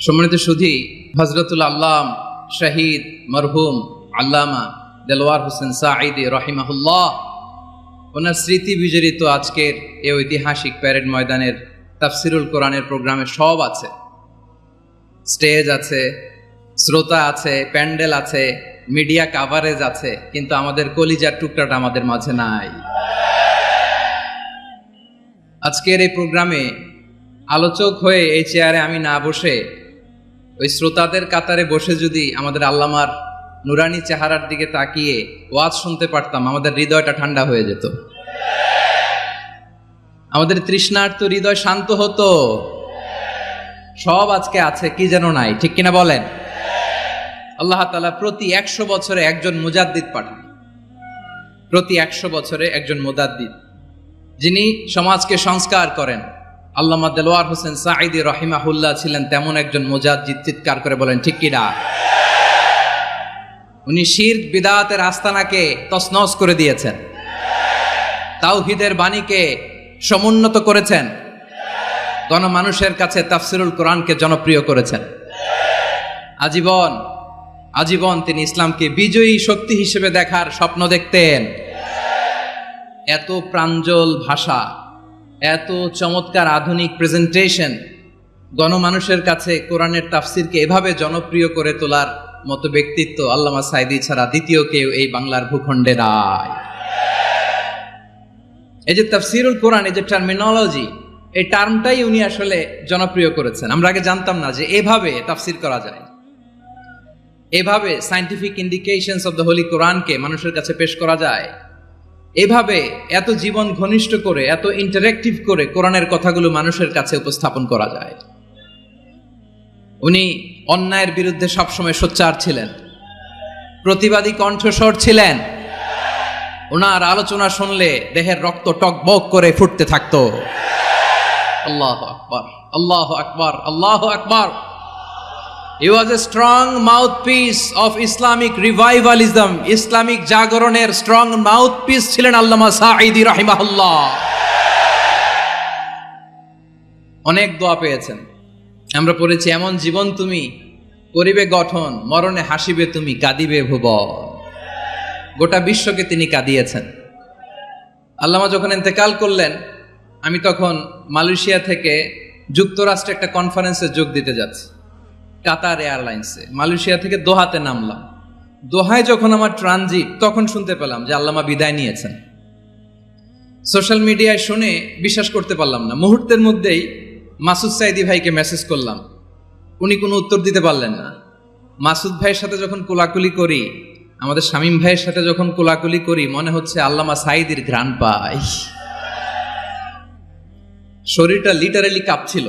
সম্মানিত সুধী, হযরতুল আল্লাম শহীদ মরহুম আল্লামা দেলওয়ার হোসেন সাঈদী রহিমাহুল্লাহ, ওনার স্মৃতি বিজড়িত আজকের এই ঐতিহাসিক প্যারেড ময়দানের তাফসিরুল কোরআনের প্রোগ্রামে সব আছে। স্টেজ আছে, শ্রোতা আছে, প্যান্ডেল আছে, মিডিয়া কাভারেজ আছে, কিন্তু আমাদের কলিজার টুকরাটা আমাদের মাঝে নাই। আজকের এই প্রোগ্রামে আলোচক হয়ে এই চেয়ারে আমি না বসে ওই শ্রোতাদের কাতারে বসে যদি আমাদের আল্লামার নুরানি চেহারার দিকে তাকিয়ে ওয়াজ শুনতে পারতাম, আমাদের হৃদয়টা ঠান্ডা হয়ে যেত, আমাদের তৃষ্ণার্ত হৃদয় শান্ত হতো। সব আজকে আছে, কি যেন নাই, ঠিক কিনা বলেন? আল্লাহ তাআলা প্রতি 100 বছরে একজন মুজাদ্দিদ পাঠান, প্রতি 100 বছরে একজন মুজাদ্দিদ, যিনি সমাজকে সংস্কার করেন। আল্লামা দেলওয়ার হোসেন সাঈদী রহিমাহুল্লাহ ছিলেন তেমন একজন মুজাদ্দিদ। চিৎকার করে বলেন ঠিক কিনা? উনি শিরক বিদআতের আস্তানাকে তছনছ করে দিয়েছেন, তাওহীদের বাণীকে সমুন্নত করেছেন, গণমানুষের কাছে তাফসিরুল কোরআনকে জনপ্রিয় করেছেন। আজীবন তিনি ইসলামকে বিজয়ী শক্তি হিসেবে দেখার স্বপ্ন দেখতেন। এত প্রাঞ্জল ভাষা, এত চমৎকার আধুনিক প্রেজেন্টেশন, গণমানুষের কাছে কোরআনের তাফসিরকে এভাবে জনপ্রিয় করে তোলার মতো ব্যক্তিত্ব আল্লামা সাঈদী ছাড়া দ্বিতীয় কেউ এই বাংলার ভূখণ্ডে নাই। এই যে তাফসিরুল কোরআন, এই যে টার্মিনোলজি, এই টার্মটাই উনি আসলে জনপ্রিয় করেছেন। আমরা আগে জানতাম না যে এভাবে তাফসির করা যায়, এভাবে scientific indications of the Holi কোরআনকে মানুষের কাছে পেশ করা যায়, এভাবে এত জীবন ঘনিষ্ঠ করে, এত ইন্টারেক্টিভ করে কোরআনের কথাগুলো মানুষের কাছে উপস্থাপন করা যায়। উনি অন্যায়ের বিরুদ্ধে সবসময় সোচ্চার ছিলেন, প্রতিবাদী কণ্ঠস্বর ছিলেন। ওনার আলোচনা শুনলে দেহের রক্ত টকবক করে ফুটতে থাকতো। আল্লাহু আকবার, আল্লাহু আকবার, আল্লাহু আকবার। He was a strong mouthpiece of Islamic revivalism. Islamic জাগরণের স্ট্রং মাউথপিস ছিলেন আল্লামা সাঈদী রাহিমাহুল্লাহ। অনেক দোয়া পেয়েছেন, আমরা পড়েছি, এমন জীবন তুমি করিবে গঠন, মরণে হাসিবে তুমি, কাঁদিবে ভুবন। গোটা বিশ্বকে তিনি কাঁদিয়েছেন। আল্লামা যখন ইন্তেকাল করলেন, আমি তখন মালয়েশিয়া থেকে যুক্তরাষ্ট্রে একটা কনফারেন্সে যোগ দিতে যাচ্ছি, কাতার এয়ারলাইন্সে। মালয়েশিয়া থেকে দোহাতে নামলাম। দোহায় যখন আমার ট্রানজিট, তখন শুনতে পেলাম যে আল্লামা বিদায় নিয়েছেন। সোশ্যাল মিডিয়ায় শুনে বিশ্বাস করতে পারলাম না। মুহূর্তের মধ্যেই মাসুদ সাঈদী ভাইকে মেসেজ করলাম, উনি কোনো উত্তর দিতে পারলেন না। মাসুদ ভাইয়ের সাথে যখন কোলাকুলি করি, আমাদের শামীম ভাইয়ের সাথে যখন কোলাকুলি করি, মনে হচ্ছে আল্লামা সাঈদীর ঘ্রাণ পাই। শরীরটা লিটারালি কাঁপছিল,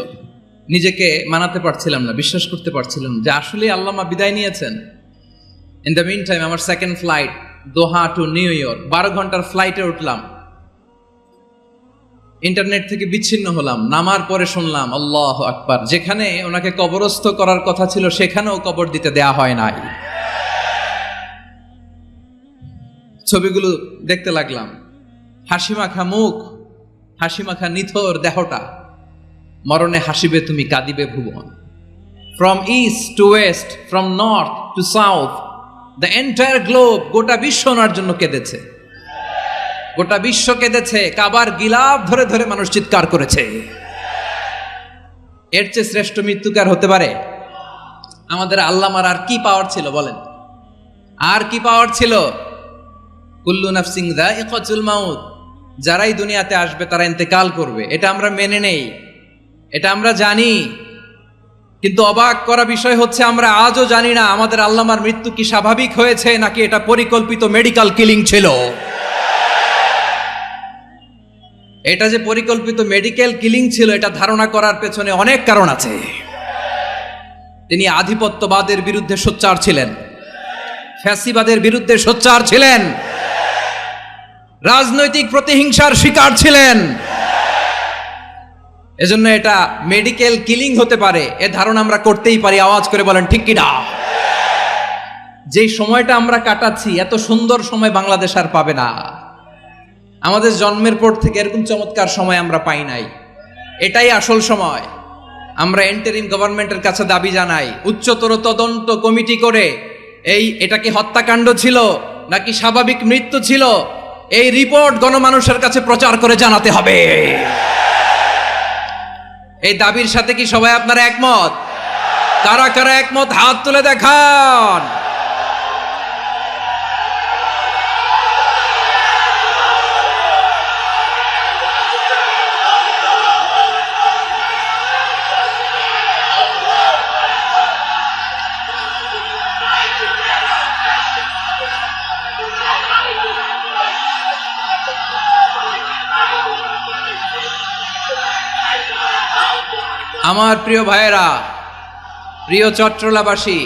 নিজেকে মানাতে পারছিলাম না, বিশ্বাস করতে পারছিলাম যে আসলে আল্লামা বিদায় নিয়েছেন। ইন দ্য মিন টাইম আমার সেকেন্ড ফ্লাইট, দোহা টু নিউ ইয়র্ক, 12 ঘন্টার ফ্লাইটে উঠলাম। ইন্টারনেট থেকে বিচ্ছিন্ন হলাম। নামার পরে শুনলাম আল্লাহু আকবার, যেখানে ওনাকে কবরস্থ করার কথা ছিল সেখানেও কবর দিতে দেয়া হয় নাই। ছবিগুলো দেখতে লাগলাম, হাসিমাখা মুখ, হাসিমাখা নিথর দেহটা, মরণে হাসিবে তুমি, কাঁদিবে ভুবন। From east to west, from north to south, the entire globe, গোটা বিশ্ব ওনার জন্য কেঁদেছে, গোটা বিশ্ব কেঁদেছে। কাবার গিলাফ ধরে ধরে মানুষ চিৎকার করেছে। এর চেয়ে শ্রেষ্ঠ মৃত্যুকার হতে পারে? আমাদের আল্লামার আর কি পাওয়ার ছিল বলেন? আর কি পাওয়ার ছিল? কুল্লু নাফসিন যায়িকাতুল মাউত, যারাই দুনিয়াতে আসবে তারা ইন্তেকাল করবে, এটা আমরা মেনে নেই, এটা আমরা জানি। কিন্তু অবাক করা বিষয় হচ্ছে, আমরা আজও জানি না আমাদের আল্লামার মৃত্যু কি স্বাভাবিক হয়েছে নাকি এটা পরিকল্পিত মেডিকেল কিলিং ছিল। এটা যে পরিকল্পিত মেডিকেল কিলিং ছিল, এটা ধারণা করার পেছনে অনেক কারণ আছে। তিনি আধিপত্যবাদের বিরুদ্ধে সোচ্চার ছিলেন, ফ্যাসিবাদের বিরুদ্ধে সোচ্চার ছিলেন, রাজনৈতিক প্রতিহিংসার শিকার ছিলেন। এজন্য এটা মেডিকেল কিলিং হতে পারে এ ধারণা আমরা করতেই পারি। আওয়াজ করে বলেন ঠিক কিনা? যেই সময়টা আমরা কাটাচ্ছি, এত সুন্দর সময় বাংলাদেশ আর পাবে না। আমাদের জন্মের পর থেকে এরকম চমৎকার সময় আমরা পাই নাই। এটাই আসল সময়। আমরা ইন্টারিম গভর্নমেন্টের কাছে দাবি জানাই, উচ্চতর তদন্ত কমিটি করে এটা কি হত্যাকাণ্ড ছিল নাকি স্বাভাবিক মৃত্যু ছিল, এই রিপোর্ট গণমানুষের কাছে প্রচার করে জানাতে হবে। এই দাবির সাথে কি সবাই আপনারা একমত? কারা কারা একমত হাত তুলে দেখান। আমার প্রিয় ভাইয়েরা, প্রিয় চট্টলাবাসী,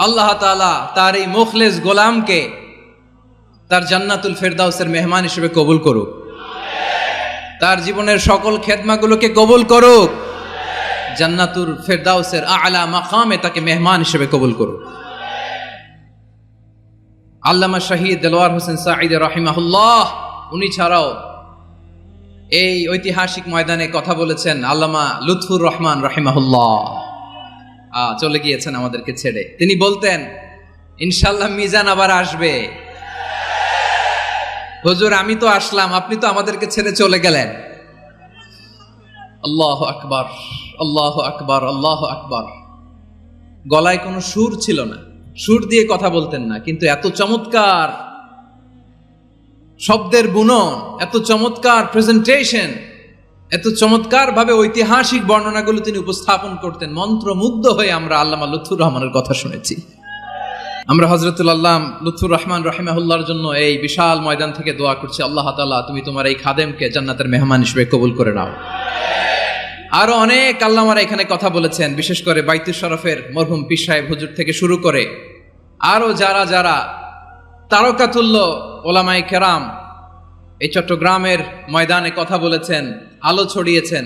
আল্লাহ তাআলা তার এই মুখলেস গোলামকে তার জান্নাতুল ফেরদাউসের মেহমান হিসেবে কবুল করুক, তার জীবনের সকল খেদমাগুলোকে কবুল করুক, জান্নাতুল ফেরদাউসের আলা মাকামে তাকে মেহমান হিসেবে কবুল করুক। আল্লামা শহীদ দেলোয়ার হোসেন সাঈদী রাহিমাহুল্লাহ, উনি ছাড়াও এই ঐতিহাসিক ময়দানে কথা বলেছেন আল্লামা লুৎফুর রহমান রাহিমাহুল্লাহ, চলে গিয়েছেন আমাদেরকে ছেড়ে। তিনি বলতেন, ইনশাআল্লাহ মিজান আবার আসবে। হুজুর আমি তো আসলাম, আপনি তো আমাদেরকে ছেড়ে চলে গেলেন। আল্লাহু আকবার, আল্লাহু আকবার, আল্লাহু আকবার। গলায় কোনো সুর ছিল না, সুর দিয়ে কথা বলতেন না, কিন্তু এত চমৎকার শব্দের বুনন, এত চমৎকার প্রেজেন্টেশন, এত চমৎকার ভাবে ঐতিহাসিক বর্ণনাগুলো তিনি উপস্থাপন করতেন। মন্ত্রমুগ্ধ হয়ে আমরা আল্লামা লুৎফুর রহমানের কথা শুনেছি। আমরা হযরতুল আল্লাম লুৎফুর রহমান রাহিমাহুল্লাহর জন্য এই বিশাল ময়দান থেকে দোয়া করছি, আল্লাহ তাআলা তুমি তোমার এই খাদেমকে জান্নাতের মেহমান হিসেবে কবুল করে নাও। আরো অনেক আল্লামারা এখানে কথা বলেছেন, বিশেষ করে বাইতুল শরফের মরহুম পীর সাহেব হুজুর থেকে শুরু করে আরো যারা যারা তারকাতুল্য ওলামায়ে কেরাম এই চট্টগ্রামের ময়দানে কথা বলেছেন, আলো ছড়িয়েছেন।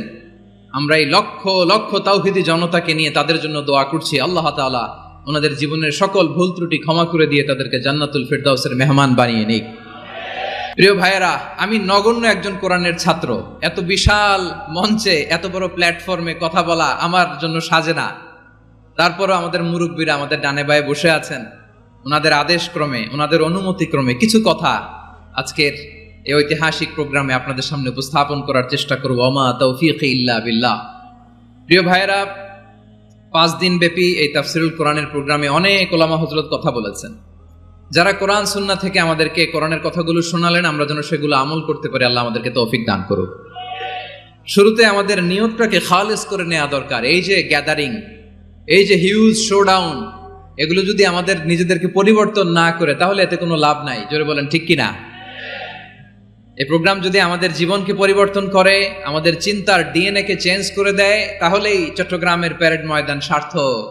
আমরা এই লক্ষ লক্ষ তাওহীদি জনতাকে নিয়ে তাদের জন্য দোয়া করছি, আল্লাহ তাআলা ওনাদের জীবনের সকল ভুল ত্রুটি ক্ষমা করে দিয়ে তাদেরকে জান্নাতুল ফেরদাউসের মেহমান বানিয়ে নিক। প্রিয় ভাইয়েরা, আমি নগণ্য একজন কোরআনের ছাত্র, এত বিশাল মঞ্চে এত বড় প্ল্যাটফর্মে কথা বলা আমার জন্য সাজে না। তারপরও আমাদের মুরব্বীরা আমাদের ডানে বায়ে বসে আছেন, ওনাদের আদেশ ক্রমে, ওনাদের অনুমতি ক্রমে কিছু কথা আজকের এই ঐতিহাসিক প্রোগ্রামে আপনাদের সামনে উপস্থাপন করার চেষ্টা করব। ওমা তাওফীকি ইল্লা বিল্লাহ। প্রিয় ভাইয়েরা, 5 দিন ব্যাপী এই তাফসীরুল কোরআনের প্রোগ্রামে অনেক ওলামা হযরত কথা বলেছেন। যারা কোরআন সুন্নাহ থেকে আমাদেরকে কোরআনের কথাগুলো শোনালেন, আমরা যেন সেগুলো আমল করতে পারি, আল্লাহ আমাদেরকে তৌফিক দান করুক। শুরুতে আমাদের নিয়তটাকে খালেস করে নেওয়া দরকার। এই যে গ্যাদারিং, এই যে হিউজ শোডাউন, এগুলো যদি আমাদের নিজেদেরকে পরিবর্তন না করে তাহলে এতে কোনো লাভ নাই। জোরে বলেন ঠিক কিনা? এই প্রোগ্রাম যদি আমাদের জীবনকে পরিবর্তন করে, আমাদের চিন্তার ডিএনএ কে চেঞ্জ করে দেয়, তাহলেই চট্টগ্রামের প্যারেড ময়দান সার্থক।